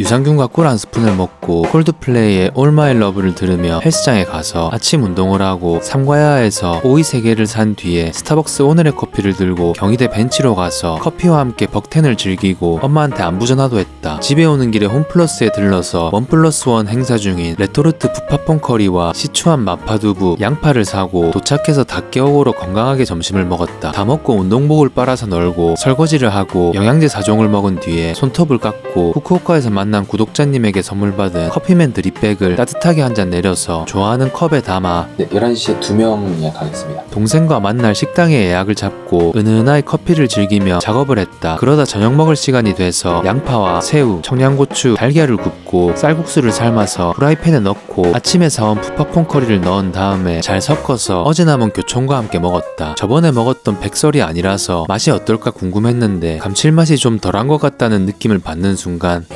유산균과 꿀 한 스푼을 먹고 콜드플레이의 All My Love를 들으며 헬스장에 가서 아침 운동을 하고 삼과야에서 오이 3개를 산 뒤에 스타벅스 오늘의 커피를 들고 경희대 벤치로 가서 커피와 함께 벅텐을 즐기고 엄마한테 안부 전화도 했다. 집에 오는 길에 홈플러스에 들러서 1+1 행사 중인 레토르트 부파퐁 커리와 시추한 마파두부, 양파를 사고 도착해서 닭게오고로 건강하게 점심을 먹었다. 다 먹고 운동복을 빨아서 널고 설거지를 하고 영양제 4종을 먹은 뒤에 손톱을 깎고 후쿠오카에서 만난 구독자님에게 선물 받은 커피맨 드립백을 따뜻하게 한 잔 내려서 좋아하는 컵에 담아 11시에 2명 예약하겠습니다. 동생과 만날 식당에 예약을 잡고 은은하게 커피를 즐기며 작업을 했다. 그러다 저녁 먹을 시간이 돼서 양파와 새우, 청양고추, 달걀을 굽고 쌀국수를 삶아서 프라이팬에 넣고 아침에 사온 푸파퐁 커리를 넣은 다음에 잘 섞어서 어제 남은 교촌과 함께 먹었다. 저번에 먹었던 백설이 아니라서 맛이 어떨까 궁금했는데 감칠맛이 좀 덜한 것 같다는 느낌을 받는 순간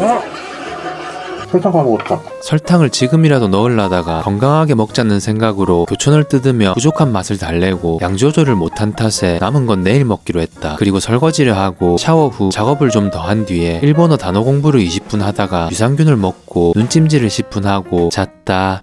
설탕 까먹었다. 설탕을 지금이라도 넣으려다가 건강하게 먹자는 생각으로 교촌을 뜯으며 부족한 맛을 달래고 양 조절을 못한 탓에 남은 건 내일 먹기로 했다. 그리고 설거지를 하고 샤워 후 작업을 좀 더 한 뒤에 일본어 단어 공부를 20분 하다가 유산균을 먹고 눈찜질을 10분 하고 잤다.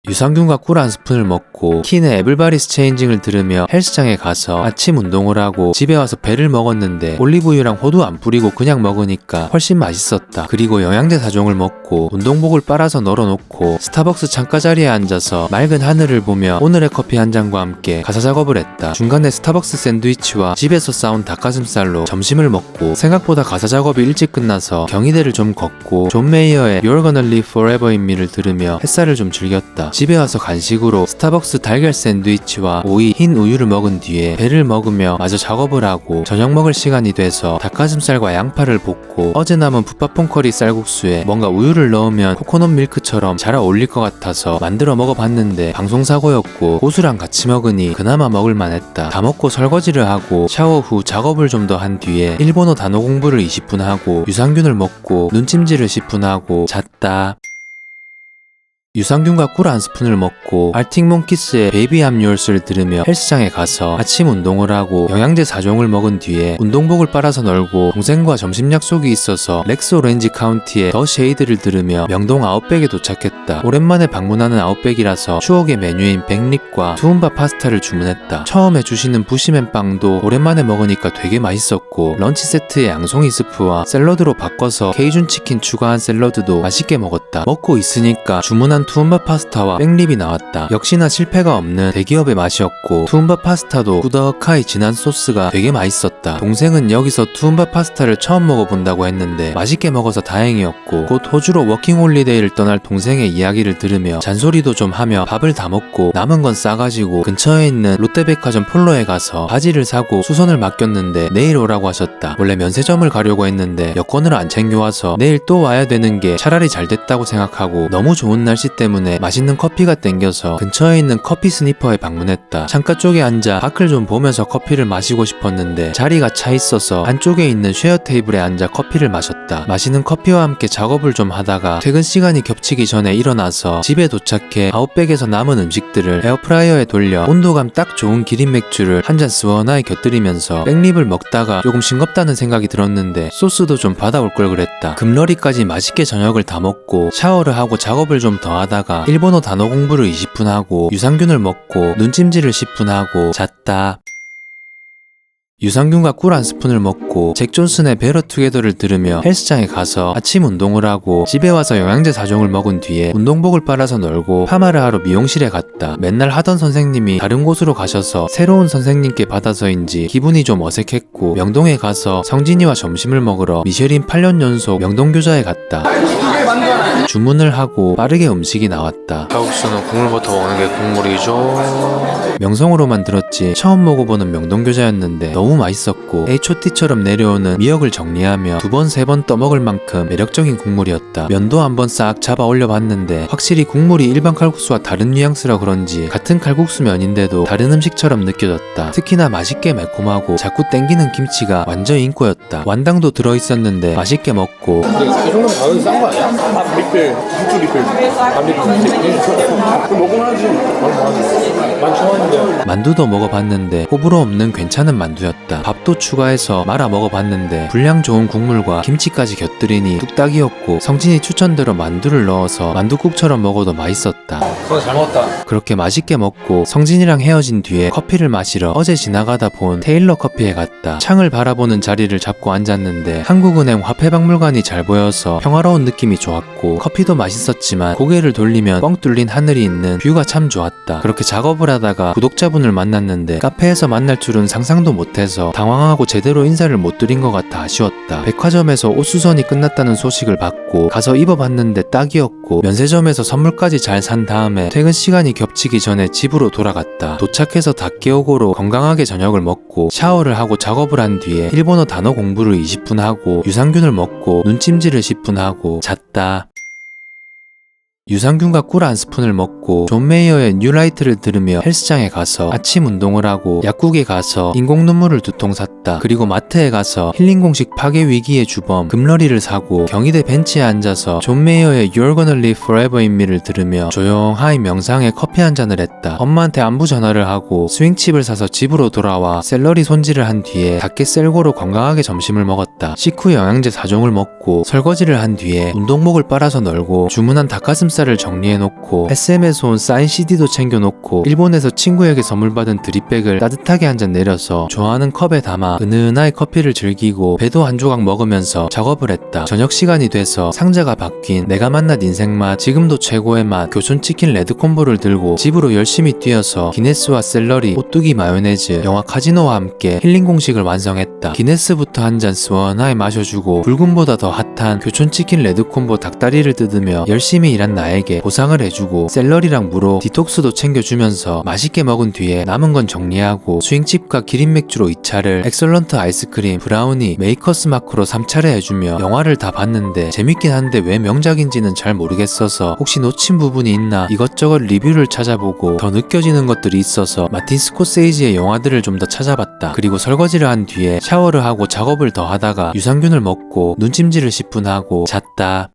유산균과 꿀 한 스푼을 먹고 킨의 에블바리스 체인징을 들으며 헬스장에 가서 아침 운동을 하고 집에 와서 배를 먹었는데 올리브유랑 호두 안 뿌리고 그냥 먹으니까 훨씬 맛있었다. 그리고 영양제 4종을 먹고 운동복을 빨아서 널어놓고 스타벅스 창가 자리에 앉아서 맑은 하늘을 보며 오늘의 커피 한 잔과 함께 가사 작업을 했다. 중간에 스타벅스 샌드위치와 집에서 싸운 닭가슴살로 점심을 먹고 생각보다 가사 작업이 일찍 끝나서 경희대를 좀 걷고 존 메이어의 You're Gonna Live Forever in Me를 들으며 햇살을 좀 즐겼다. 집에 와서 간식으로 스타벅스 달걀 샌드위치와 오이, 흰 우유를 먹은 뒤에 배를 먹으며 마저 작업을 하고 저녁 먹을 시간이 돼서 닭가슴살과 양파를 볶고 어제 남은 부파퐁 커리 쌀국수에 뭔가 우유를 넣으면 코코넛 밀크처럼 잘 어울릴 것 같아서 만들어 먹어봤는데 방송사고였고 고수랑 같이 먹으니 그나마 먹을만 했다. 다 먹고 설거지를 하고 샤워 후 작업을 좀 더 한 뒤에 일본어 단어 공부를 20분 하고 유산균을 먹고 눈찜질을 10분 하고 잤다. 유산균과 꿀 한 스푼을 먹고 알틱몬키스의 베이비 암 유얼스를 들으며 헬스장에 가서 아침 운동을 하고 영양제 4종을 먹은 뒤에 운동복을 빨아서 널고 동생과 점심 약속이 있어서 렉스 오렌지 카운티의 더 쉐이드를 들으며 명동 아웃백에 도착했다. 오랜만에 방문하는 아웃백이라서 추억의 메뉴인 백립과 투움바 파스타를 주문했다. 처음에 주시는 부시맨 빵도 오랜만에 먹으니까 되게 맛있었고 런치 세트의 양송이 스프와 샐러드로 바꿔서 케이준 치킨 추가한 샐러드도 맛있게 먹었다. 먹고 있으니까 주문한 투움바 파스타와 백립이 나왔다. 역시나 실패가 없는 대기업의 맛이었고 투움바 파스타도 꾸덕하이 진한 소스가 되게 맛있었다. 동생은 여기서 투움바 파스타를 처음 먹어본다고 했는데 맛있게 먹어서 다행이었고 곧 호주로 워킹홀리데이를 떠날 동생의 이야기를 들으며 잔소리도 좀 하며 밥을 다 먹고 남은 건 싸가지고 근처에 있는 롯데백화점 폴로에 가서 바지를 사고 수선을 맡겼는데 내일 오라고 하셨다. 원래 면세점을 가려고 했는데 여권을 안 챙겨와서 내일 또 와야 되는 게 차라리 잘 됐다고 생각하고 너무 좋은 날씨 때문에 맛있는 커피가 땡겨서 근처에 있는 커피 스니퍼에 방문했다. 창가 쪽에 앉아 밖을 좀 보면서 커피를 마시고 싶었는데 자리가 차 있어서 안쪽에 있는 쉐어 테이블에 앉아 커피를 마셨다. 마시는 커피와 함께 작업을 좀 하다가 퇴근 시간이 겹치기 전에 일어나서 집에 도착해 아웃백에서 남은 음식들을 에어프라이어에 돌려 온도감 딱 좋은 기린 맥주를 한 잔 시원하게 곁들이면서 백립을 먹다가 조금 싱겁다는 생각이 들었는데 소스도 좀 받아올 걸 그랬다. 금러리까지 맛있게 저녁을 다 먹고 샤워를 하고 작업을 좀 더 하다가 일본어 단어 공부를 20분 하고 유산균을 먹고 눈찜질을 10분 하고 잤다. 유산균과 꿀 한 스푼을 먹고 잭 존슨의 베러 투게더를 들으며 헬스장에 가서 아침 운동을 하고 집에 와서 영양제 4종을 먹은 뒤에 운동복을 빨아서 널고 파마를 하러 미용실에 갔다. 맨날 하던 선생님이 다른 곳으로 가셔서 새로운 선생님께 받아서인지 기분이 좀 어색했고 명동에 가서 성진이와 점심을 먹으러 미쉐린 8년 연속 명동교자에 갔다. 주문을 하고 빠르게 음식이 나왔다. 칼국수는 국물부터 먹는 게 국물이죠. 명성으로만 들었지 처음 먹어보는 명동교자였는데 너무 맛있었고 H.O.T처럼 내려오는 미역을 정리하며 2번 3번 떠먹을 만큼 매력적인 국물이었다. 면도 한번 싹 잡아 올려봤는데 확실히 국물이 일반 칼국수와 다른 뉘앙스라 그런지 같은 칼국수 면인데도 다른 음식처럼 느껴졌다. 특히나 맛있게 매콤하고 자꾸 땡기는 김치가 완전 인코였다. 완당도 들어있었는데 맛있게 먹고 이 정도면 가격이 싼 거 아니야? 리필, 후추 리필. 먹으면 하지. 만 좋아하는데. 만두도 먹어봤는데 호불호 없는 괜찮은 만두였다. 밥도 추가해서 말아 먹어봤는데 분량 좋은 국물과 김치까지 곁들이니 뚝딱이었고, 성진이 추천대로 만두를 넣어서 만두국처럼 먹어도 맛있었다. 그거 잘 먹었다. 그렇게 맛있게 먹고 성진이랑 헤어진 뒤에 커피를 마시러 어제 지나가다 본 테일러 커피에 갔다. 창을 바라보는 자리를 잡고 앉았는데 한국은행 화폐박물관이 잘 보여서 평화로운 느낌이 좋았고, 커피도 맛있었지만 고개를 돌리면 뻥 뚫린 하늘이 있는 뷰가 참 좋았다. 그렇게 작업을 하다가 구독자분을 만났는데 카페에서 만날 줄은 상상도 못해서 당황하고 제대로 인사를 못 드린 것 같아 아쉬웠다. 백화점에서 옷 수선이 끝났다는 소식을 받고 가서 입어봤는데 딱이었고, 면세점에서 선물까지 잘 산 다음에 퇴근 시간이 겹치기 전에 집으로 돌아갔다. 도착해서 닷개오고로 건강하게 저녁을 먹고 샤워를 하고 작업을 한 뒤에 일본어 단어 공부를 20분 하고 유산균을 먹고 눈찜질을 10분 하고 잤다. 유산균과 꿀 한 스푼을 먹고 존 메이어의 뉴라이트를 들으며 헬스장에 가서 아침 운동을 하고 약국에 가서 인공 눈물을 2통 샀다. 그리고 마트에 가서 힐링 공식 파괴 위기의 주범 금러리를 사고 경희대 벤치에 앉아서 존 메이어의 You're Gonna Live Forever in Me를 들으며 조용하게 명상에 커피 한 잔을 했다. 엄마한테 안부 전화를 하고 스윙칩을 사서 집으로 돌아와 샐러리 손질을 한 뒤에 닭게 셀고로 건강하게 점심을 먹었다. 식후 영양제 4종을 먹고 설거지를 한 뒤에 운동복을 빨아서 널고 주문한 닭가슴살을 정리해놓고 SM에서 온 사인 CD도 챙겨놓고 일본에서 친구에게 선물 받은 드립백을 따뜻하게 한 잔 내려서 좋아하는 컵에 담아 은은하게 커피를 즐기고 배도 한 조각 먹으면서 작업을 했다. 저녁 시간이 돼서 상자가 바뀐 내가 만난 인생맛 지금도 최고의 맛 교촌치킨 레드콤보를 들고 집으로 열심히 뛰어서 기네스와 샐러리, 오뚜기 마요네즈, 영화 카지노와 함께 힐링 공식을 완성했다. 기네스부터 한 잔 시원하게 마셔주고 붉은보다 더 핫한 교촌치킨 레드콤보 닭다리를 뜯으며 열심히 일한 나에게 보상을 해주고 샐러리랑 무로 디톡스도 챙겨주면서 맛있게 먹은 뒤에 남은 건 정리하고 스윙칩과 기린맥주로 2차를, 엑설런트 아이스크림, 브라우니, 메이커스 마크로 3차례 해주며 영화를 다 봤는데 재밌긴 한데 왜 명작인지는 잘 모르겠어서 혹시 놓친 부분이 있나 이것저것 리뷰를 찾아보고 더 느껴지는 것들이 있어서 마틴 스코세이지의 영화들을 좀 더 찾아봤다. 그리고 설거지를 한 뒤에 샤워를 하고 작업을 더 하다가 유산균을 먹고 눈찜질을 10분 하고 잤다.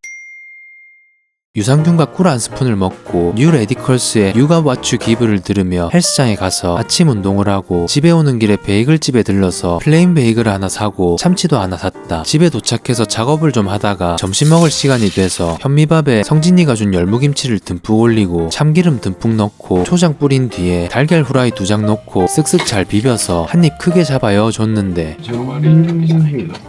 유산균과 꿀 한 스푼을 먹고 뉴 레디컬스의 You Got What You Give를 들으며 헬스장에 가서 아침 운동을 하고 집에 오는 길에 베이글집에 들러서 플레인 베이글을 하나 사고 참치도 하나 샀다. 집에 도착해서 작업을 좀 하다가 점심 먹을 시간이 돼서 현미밥에 성진이가 준 열무김치를 듬뿍 올리고 참기름 듬뿍 넣고 초장 뿌린 뒤에 달걀 후라이 2장 넣고 쓱쓱 잘 비벼서 한 입 크게 잡아 여어줬는데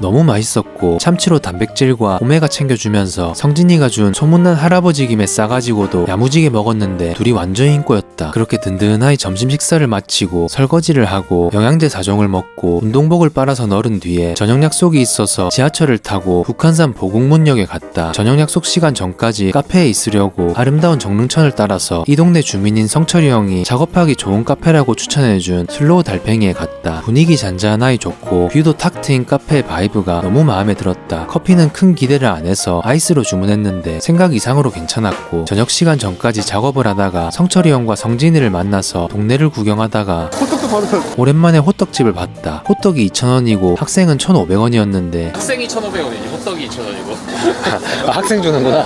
너무 맛있었고, 참치로 단백질과 오메가 챙겨주면서 성진이가 준 소문난 할아버지 김에 싸가지고도 야무지게 먹었는데 둘이 완전 인꼬였다. 그렇게 든든하게 점심 식사를 마치고 설거지를 하고 영양제 4종을 먹고 운동복을 빨아서 널은 뒤에 저녁 약속이 있어서 지하철을 타고 북한산 보국문역에 갔다. 저녁 약속 시간 전까지 카페에 있으려고 아름다운 정릉천을 따라서 이 동네 주민인 성철이 형이 작업하기 좋은 카페라고 추천해준 슬로우 달팽이에 갔다. 분위기 잔잔하니 좋고 뷰도 탁 트인 카페의 바이브가 너무 마음에 들었다. 커피는 큰 기대를 안 해서 아이스로 주문했는데 생각 이상으로 괜찮았고, 저녁 시간 전까지 작업을 하다가 성철이 형과 성진이를 만나서 동네를 구경하다가 호떡도 바로 오랜만에 호떡집을 봤다. 호떡이 2,000원이고 학생은 1,500원이었는데 학생이 1,500원이지 호떡이 2,000원이고. 학생 주는구나.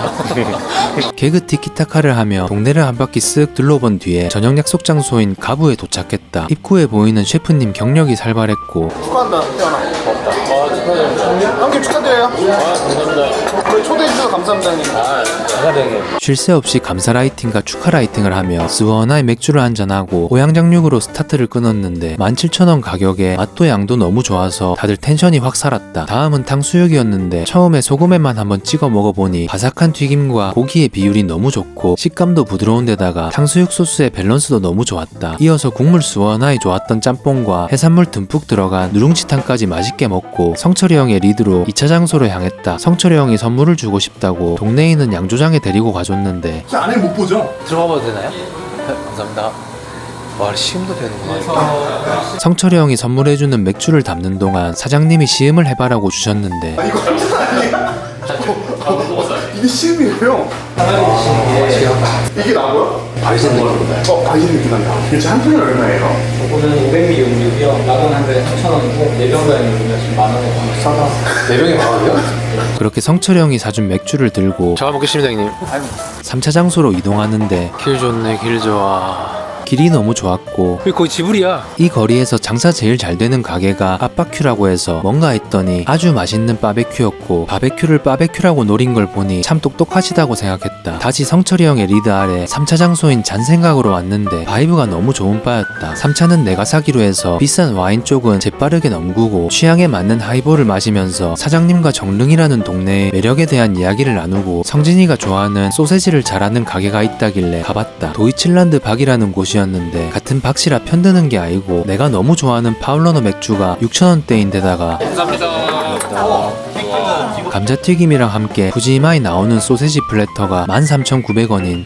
개그 티키타카를 하며 동네를 한 바퀴 쓱 둘러본 뒤에 저녁 약속 장소인 가부에 도착했다. 입구에 보이는 셰프님 경력이 살벌했고 축하한다. 태연아. 고맙다. 아, 축하드려요. 형님 축하드려요. 아, 감사합니다. 저희 초대해주셔서 감사합니다, 형님. 아, 감사드려요. 쉴 새 없이 감사 라이팅과 축하 라이팅을 하며 시원하게 맥주를 한잔하고 오양장육으로 스타트를 끊었는데 17,000원 가격에 맛도 양도 너무 좋아서 다들 텐션이 확 살았다. 다음은 탕수육이었는데 처음에 소금에만 한번 찍어 먹어보니 바삭한 튀김과 고기의 비율이 너무 좋고 식감도 부드러운 데다가 탕수육 소스의 밸런스도 너무 좋았다. 이어서 국물 시원하게 좋았던 짬뽕과 해산물 듬뿍 들어간 누룽지탕까지 맛있게 먹고 성철이 형의 리드로 2차 장소로 향했다. 성철이 형이 선물을 주고 싶다고 동네에 있는 양조장에 데리고 가줬는데 안에 못 보죠? 들어가봐도 되나요? 네, 감사합니다. 와, 시음도 되는구나. 성철이 형이 선물해주는 맥주를 담는 동안 사장님이 시음을 해봐라고 주셨는데 이거 감사 아니에요? 이게 시음이에요. 이게 나고요? 바이든 느낌인가요? 바이든 느낌 난다. 이게 한 통에 얼마예요? 이거는 500ml 음료고요. 라건 한 대에 3,000원이고 4병 음료면 지금 만원에 가면 싸다. 4병이 만원이요? 그렇게 성철형이 사준 맥주를 들고 잘 먹겠습니다 형님. 3차 장소로 이동하는데 길 좋네 길 좋아. 길이 너무 좋았고 여기 거의 지불이야. 이 거리에서 장사 제일 잘 되는 가게가 아빠큐라고 해서 뭔가 했더니 아주 맛있는 바베큐였고 바베큐를 바베큐라고 노린 걸 보니 참 똑똑하시다고 생각했다. 다시 성철이 형의 리드 아래 3차 장소인 잔생각으로 왔는데 바이브가 너무 좋은 바였다. 3차는 내가 사기로 해서 비싼 와인 쪽은 재빠르게 넘구고 취향에 맞는 하이볼을 마시면서 사장님과 정릉이라는 동네의 매력에 대한 이야기를 나누고 성진이가 좋아하는 소세지를 잘하는 가게가 있다길래 가봤다. 도이칠란드 박이라는 곳이었는데 같은 박씨라 편드는 게 아니고 내가 너무 좋아하는 파울러너 맥주가 6,000원대인데다가 감자튀김이랑 함께 푸짐하게 나오는 소세지 플래터가 13,900원인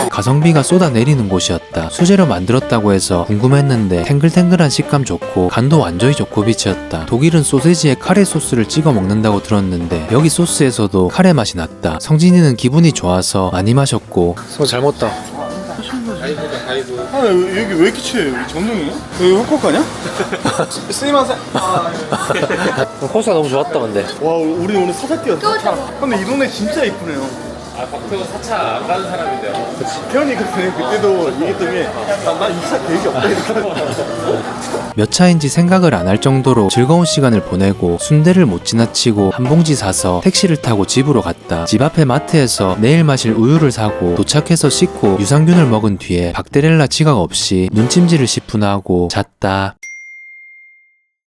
가성비가 쏟아내리는 곳이었다. 수제로 만들었다고 해서 궁금했는데 탱글탱글한 식감 좋고 간도 완전히 조코비치였다. 독일은 소세지에 카레 소스를 찍어 먹는다고 들었는데 여기 소스에서도 카레 맛이 났다. 성진이는 기분이 좋아서 많이 마셨고 잘 먹었다. 여기 왜 이렇게 취해? 여기 정동이에요? 여기 후쿠오카냐? 스미마셍. 코스가 너무 좋았다 근데. 와, 우리 오늘 사차 뛰었어. 사차. 근데 이 동네 진짜 이쁘네요. 박태호 사차 안 가는 사람인데요. 태현이 그때도 얘기했던 게 나 이 차 계획이 없다 이러니까. 몇 차인지 생각을 안 할 정도로 즐거운 시간을 보내고 순대를 못 지나치고 한 봉지 사서 택시를 타고 집으로 갔다. 집 앞에 마트에서 내일 마실 우유를 사고 도착해서 씻고 유산균을 먹은 뒤에 박데렐라 지각 없이 눈찜질을 10분 하고 잤다.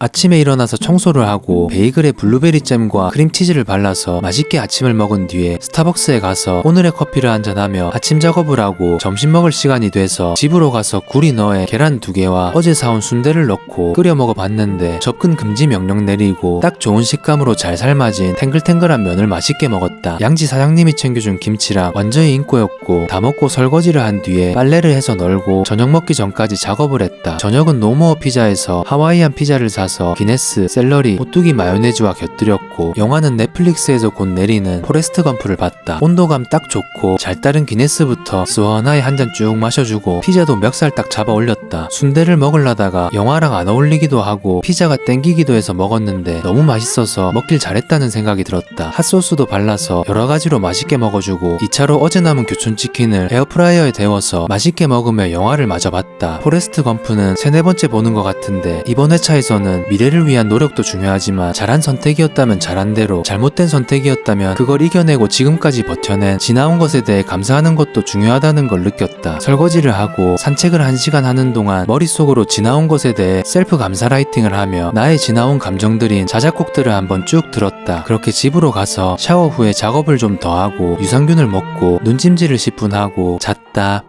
아침에 일어나서 청소를 하고 베이글에 블루베리 잼과 크림치즈를 발라서 맛있게 아침을 먹은 뒤에 스타벅스에 가서 오늘의 커피를 한잔하며 아침 작업을 하고 점심 먹을 시간이 돼서 집으로 가서 구리너에 계란 2개와 어제 사온 순대를 넣고 끓여 먹어봤는데 접근 금지 명령 내리고 딱 좋은 식감으로 잘 삶아진 탱글탱글한 면을 맛있게 먹었다. 양지 사장님이 챙겨준 김치랑 완전히 인꼬였고 다 먹고 설거지를 한 뒤에 빨래를 해서 널고 저녁 먹기 전까지 작업을 했다. 저녁은 노모어 피자에서 하와이안 피자를 사서 기네스, 샐러리, 오뚜기 마요네즈와 곁들였고 영화는 넷플릭스에서 곧 내리는 포레스트 검프를 봤다. 온도감 딱 좋고 잘 따른 기네스부터 시원하게 한 잔 쭉 마셔주고 피자도 멱살 딱 잡아 올렸다. 순대를 먹으려다가 영화랑 안 어울리기도 하고 피자가 땡기기도 해서 먹었는데 너무 맛있어서 먹길 잘했다는 생각이 들었다. 핫소스도 발라서 여러 가지로 맛있게 먹어주고 2차로 어제 남은 교촌치킨을 에어프라이어에 데워서 맛있게 먹으며 영화를 마저 봤다. 포레스트 검프는 3-4번째 보는 것 같은데 이번 회차에서는 미래를 위한 노력도 중요하지만 잘한 선택이었다면 잘한 대로 잘못된 선택이었다면 그걸 이겨내고 지금까지 버텨낸 지나온 것에 대해 감사하는 것도 중요하다는 걸 느꼈다. 설거지를 하고 산책을 1시간 하는 동안 머릿속으로 지나온 것에 대해 셀프 감사 라이팅을 하며 나의 지나온 감정들인 자작곡들을 한번 쭉 들었다. 그렇게 집으로 가서 샤워 후에 작업을 좀 더 하고 유산균을 먹고 눈찜질을 10분 하고 잤다.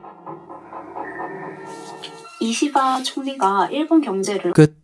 이시바 총리가 일본 경제를 끝.